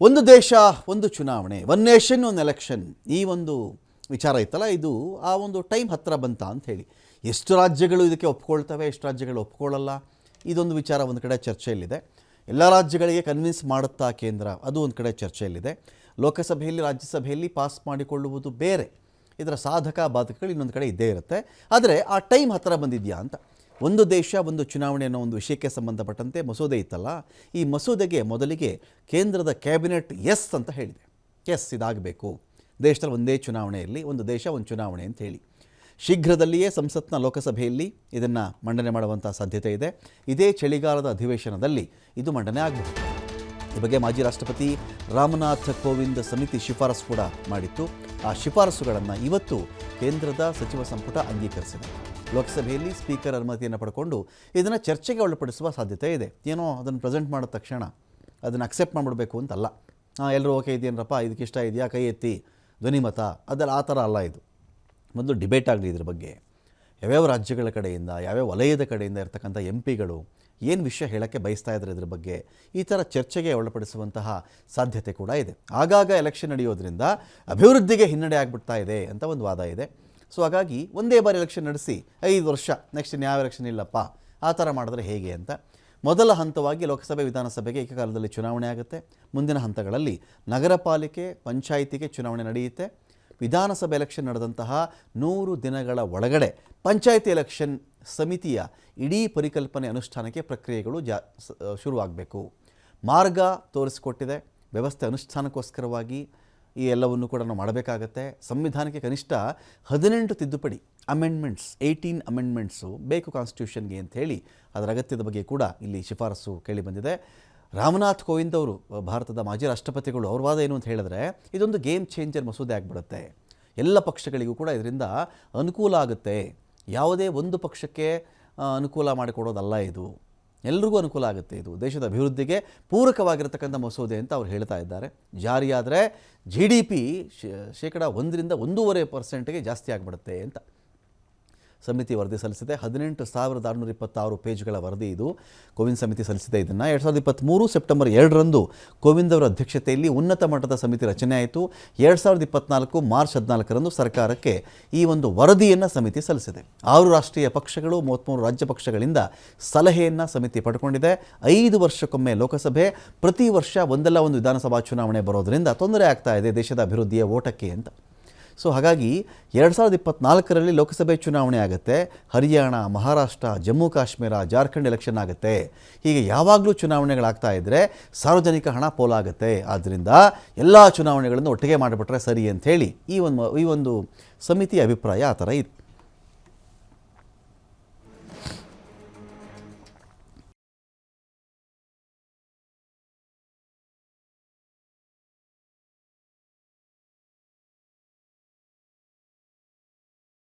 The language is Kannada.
ಒಂದು ದೇಶ ಒಂದು ಚುನಾವಣೆ, ಒನ್ ನೇಷನ್ ಒನ್ ಎಲೆಕ್ಷನ್, ಈ ಒಂದು ವಿಚಾರ ಇತ್ತಲ್ಲ, ಇದು ಆ ಒಂದು ಟೈಮ್ ಹತ್ತಿರ ಬಂತ ಅಂತ ಹೇಳಿ. ಎಷ್ಟು ರಾಜ್ಯಗಳು ಇದಕ್ಕೆ ಒಪ್ಕೊಳ್ತವೆ, ಎಷ್ಟು ರಾಜ್ಯಗಳು ಒಪ್ಕೊಳ್ಳಲ್ಲ, ಇದೊಂದು ವಿಚಾರ ಒಂದು ಕಡೆ ಚರ್ಚೆಯಲ್ಲಿದೆ. ಎಲ್ಲ ರಾಜ್ಯಗಳಿಗೆ ಕನ್ವಿನ್ಸ್ ಮಾಡುತ್ತಾ ಕೇಂದ್ರ, ಅದು ಒಂದು ಕಡೆ ಚರ್ಚೆಯಲ್ಲಿದೆ. ಲೋಕಸಭೆಯಲ್ಲಿ ರಾಜ್ಯಸಭೆಯಲ್ಲಿ ಪಾಸ್ ಮಾಡಿಕೊಳ್ಳುವುದು ಬೇರೆ, ಇದರ ಸಾಧಕ ಬಾಧಕಗಳು ಇನ್ನೊಂದು ಕಡೆ ಇದ್ದೇ ಇರುತ್ತೆ. ಆದರೆ ಆ ಟೈಮ್ ಹತ್ತಿರ ಬಂದಿದೆಯಾ ಅಂತ. ಒಂದು ದೇಶ ಒಂದು ಚುನಾವಣೆ ಅನ್ನೋ ಒಂದು ವಿಷಯಕ್ಕೆ ಸಂಬಂಧಪಟ್ಟಂತೆ ಮಸೂದೆ ಇತ್ತಲ್ಲ, ಈ ಮಸೂದೆಗೆ ಮೊದಲಿಗೆ ಕೇಂದ್ರದ ಕ್ಯಾಬಿನೆಟ್ ಎಸ್ ಅಂತ ಹೇಳಿದೆ. ಎಸ್, ಇದಾಗಬೇಕು, ದೇಶದಲ್ಲಿ ಒಂದೇ ಚುನಾವಣೆಯಲ್ಲಿ ಒಂದು ದೇಶ ಒಂದು ಚುನಾವಣೆ ಅಂತ ಹೇಳಿ. ಶೀಘ್ರದಲ್ಲಿಯೇ ಸಂಸತ್ನ ಲೋಕಸಭೆಯಲ್ಲಿ ಇದನ್ನು ಮಂಡನೆ ಮಾಡುವಂಥ ಸಾಧ್ಯತೆ ಇದೆ. ಇದೇ ಚಳಿಗಾಲದ ಅಧಿವೇಶನದಲ್ಲಿ ಇದು ಮಂಡನೆ ಆಗಬಹುದು. ಈ ಬಗ್ಗೆ ಮಾಜಿ ರಾಷ್ಟ್ರಪತಿ ರಾಮನಾಥ್ ಕೋವಿಂದ್ ಸಮಿತಿ ಶಿಫಾರಸು ಕೂಡ ಮಾಡಿತ್ತು. ಆ ಶಿಫಾರಸುಗಳನ್ನು ಇವತ್ತು ಕೇಂದ್ರದ ಸಚಿವ ಸಂಪುಟ ಅಂಗೀಕರಿಸಿದೆ. ಲೋಕಸಭೆಯಲ್ಲಿ ಸ್ಪೀಕರ್ ಅನುಮತಿಯನ್ನು ಪಡ್ಕೊಂಡು ಇದನ್ನು ಚರ್ಚೆಗೆ ಒಳಪಡಿಸುವ ಸಾಧ್ಯತೆ ಇದೆ. ಏನೋ ಅದನ್ನು ಪ್ರೆಸೆಂಟ್ ಮಾಡಿದ ತಕ್ಷಣ ಅದನ್ನು ಅಕ್ಸೆಪ್ಟ್ ಮಾಡಿಬಿಡಬೇಕು ಅಂತಲ್ಲ. ಎಲ್ಲರೂ ಓಕೆ ಇದೆಯೇನಪ್ಪ, ಇದಕ್ಕೆ ಇಷ್ಟ ಇದೆಯಾ, ಕೈ ಎತ್ತಿ ಧ್ವನಿಮತ, ಅದೆಲ್ಲ ಆ ಥರ ಅಲ್ಲ. ಇದು ಮೊದಲು ಡಿಬೇಟ್ ಆಗಲಿ ಇದ್ರ ಬಗ್ಗೆ. ಯಾವ್ಯಾವ ರಾಜ್ಯಗಳ ಕಡೆಯಿಂದ, ಯಾವ್ಯಾವ ವಲಯದ ಕಡೆಯಿಂದ ಇರ್ತಕ್ಕಂಥ MP ಗಳು ಏನು ವಿಷಯ ಹೇಳೋಕ್ಕೆ ಬಯಸ್ತಾ ಇದ್ದಾರೆ ಇದ್ರ ಬಗ್ಗೆ, ಈ ಥರ ಚರ್ಚೆಗೆ ಒಳಪಡಿಸುವಂತಹ ಸಾಧ್ಯತೆ ಕೂಡ ಇದೆ. ಆಗಾಗ ಎಲೆಕ್ಷನ್ ನಡೆಯೋದ್ರಿಂದ ಅಭಿವೃದ್ಧಿಗೆ ಹಿನ್ನಡೆ ಆಗಿಬಿಡ್ತಾ ಇದೆ ಅಂತ ಒಂದು ವಾದ ಇದೆ. ಸೊ ಹಾಗಾಗಿ ಒಂದೇ ಬಾರಿ ಎಲೆಕ್ಷನ್ ನಡೆಸಿ 5 ವರ್ಷ ನೆಕ್ಸ್ಟ್ ಯಾವ ಎಲೆಕ್ಷನ್ ಇಲ್ಲಪ್ಪ, ಆ ಥರ ಮಾಡಿದ್ರೆ ಹೇಗೆ ಅಂತ ಮೊದಲ ಹಂತವಾಗಿ ಲೋಕಸಭೆ ವಿಧಾನಸಭೆಗೆ ಏಕಕಾಲದಲ್ಲಿ ಚುನಾವಣೆ ಆಗುತ್ತೆ. ಮುಂದಿನ ಹಂತಗಳಲ್ಲಿ ನಗರ ಪಾಲಿಕೆ, ಪಂಚಾಯಿತಿಗೆ ಚುನಾವಣೆ ನಡೆಯುತ್ತೆ. ವಿಧಾನಸಭೆ ಎಲೆಕ್ಷನ್ ನಡೆದಂತಹ 100 ದಿನಗಳ ಒಳಗಡೆ ಪಂಚಾಯಿತಿ ಎಲೆಕ್ಷನ್ ಸಮಿತಿಯ ಇಡೀ ಪರಿಕಲ್ಪನೆ ಅನುಷ್ಠಾನಕ್ಕೆ ಪ್ರಕ್ರಿಯೆಗಳು ಶುರುವಾಗಬೇಕು. ಮಾರ್ಗ ತೋರಿಸಿಕೊಟ್ಟಿದೆ. ವ್ಯವಸ್ಥೆ ಅನುಷ್ಠಾನಕ್ಕೋಸ್ಕರವಾಗಿ ಈ ಎಲ್ಲವನ್ನು ಕೂಡ ನಾವು ಮಾಡಬೇಕಾಗತ್ತೆ. ಸಂವಿಧಾನಕ್ಕೆ ಕನಿಷ್ಠ 18 ತಿದ್ದುಪಡಿ, ಅಮೆಂಡ್ಮೆಂಟ್ಸ್, 18 ಅಮೆಂಡ್ಮೆಂಟ್ಸು ಬೇಕು ಕಾನ್ಸ್ಟಿಟ್ಯೂಷನ್ಗೆ ಅಂಥೇಳಿ ಅದರ ಅಗತ್ಯದ ಬಗ್ಗೆ ಕೂಡ ಇಲ್ಲಿ ಶಿಫಾರಸು ಕೇಳಿಬಂದಿದೆ. ರಾಮನಾಥ್ ಕೋವಿಂದ್ ಅವರು, ಭಾರತದ ಮಾಜಿ ರಾಷ್ಟ್ರಪತಿಗಳು, ಅವ್ರ ವಾದ ಏನು ಅಂತ ಹೇಳಿದ್ರೆ, ಇದೊಂದು ಗೇಮ್ ಚೇಂಜರ್ ಮಸೂದೆ ಆಗಿಬಿಡುತ್ತೆ. ಎಲ್ಲ ಪಕ್ಷಗಳಿಗೂ ಕೂಡ ಇದರಿಂದ ಅನುಕೂಲ ಆಗುತ್ತೆ. ಯಾವುದೇ ಒಂದು ಪಕ್ಷಕ್ಕೆ ಅನುಕೂಲ ಮಾಡಿಕೊಡೋದಲ್ಲ, ಇದು ಎಲ್ರಿಗೂ ಅನುಕೂಲ ಆಗುತ್ತೆ. ಇದು ದೇಶದ ಅಭಿವೃದ್ಧಿಗೆ ಪೂರಕವಾಗಿರತಕ್ಕಂಥ ಮಸೂದೆ ಅಂತ ಅವ್ರು ಹೇಳ್ತಾ ಇದ್ದಾರೆ. ಜಾರಿಯಾದರೆ GDP ಶೇಕಡ 1ರಿಂದ 1.5% ಜಾಸ್ತಿ ಆಗಿಬಿಡುತ್ತೆ ಅಂತ ಸಮಿತಿ ವರದಿ ಸಲ್ಲಿಸಿದೆ. 18,626 ಪೇಜ್ಗಳ ವರದಿ ಇದು. ಕೋವಿಂದ್ ಸಮಿತಿ ಸಲ್ಲಿಸಿದೆ. ಇದನ್ನು 2023 ಸೆಪ್ಟೆಂಬರ್ 2ರಂದು ಕೋವಿಂದ್ ಅವರ ಅಧ್ಯಕ್ಷತೆಯಲ್ಲಿ ಉನ್ನತ ಮಟ್ಟದ ಸಮಿತಿ ರಚನೆ ಆಯಿತು. 2024 ಮಾರ್ಚ್ 14ರಂದು ಸರ್ಕಾರಕ್ಕೆ ಈ ಒಂದು ವರದಿಯನ್ನು ಸಮಿತಿ ಸಲ್ಲಿಸಿದೆ. 6 ರಾಷ್ಟ್ರೀಯ ಪಕ್ಷಗಳು, 33 ರಾಜ್ಯ ಪಕ್ಷಗಳಿಂದ ಸಲಹೆಯನ್ನು ಸಮಿತಿ ಪಡ್ಕೊಂಡಿದೆ. 5 ವರ್ಷಕ್ಕೊಮ್ಮೆ ಲೋಕಸಭೆ, ಪ್ರತಿ ವರ್ಷ ಒಂದಲ್ಲ ಒಂದು ವಿಧಾನಸಭಾ ಚುನಾವಣೆ ಬರೋದರಿಂದ ತೊಂದರೆ ಆಗ್ತಾ ಇದೆ ದೇಶದ ಅಭಿವೃದ್ಧಿಯ ಓಟಕ್ಕೆ ಅಂತ. ಸೊ ಹಾಗಾಗಿ 2024ರಲ್ಲಿ ಲೋಕಸಭೆ ಚುನಾವಣೆ ಆಗುತ್ತೆ. ಹರಿಯಾಣ, ಮಹಾರಾಷ್ಟ್ರ, ಜಮ್ಮು ಕಾಶ್ಮೀರ, ಜಾರ್ಖಂಡ್ ಎಲೆಕ್ಷನ್ ಆಗುತ್ತೆ. ಹೀಗೆ ಯಾವಾಗಲೂ ಚುನಾವಣೆಗಳಾಗ್ತಾ ಇದ್ದರೆ ಸಾರ್ವಜನಿಕ ಹಣ ಪೋಲಾಗುತ್ತೆ. ಆದ್ದರಿಂದ ಎಲ್ಲ ಚುನಾವಣೆಗಳನ್ನು ಒಟ್ಟಿಗೆ ಮಾಡಿಬಿಟ್ರೆ ಸರಿ ಅಂಥೇಳಿ ಈ ಒಂದು ಸಮಿತಿಯ ಅಭಿಪ್ರಾಯ ಆ ಥರ ಇದೆ.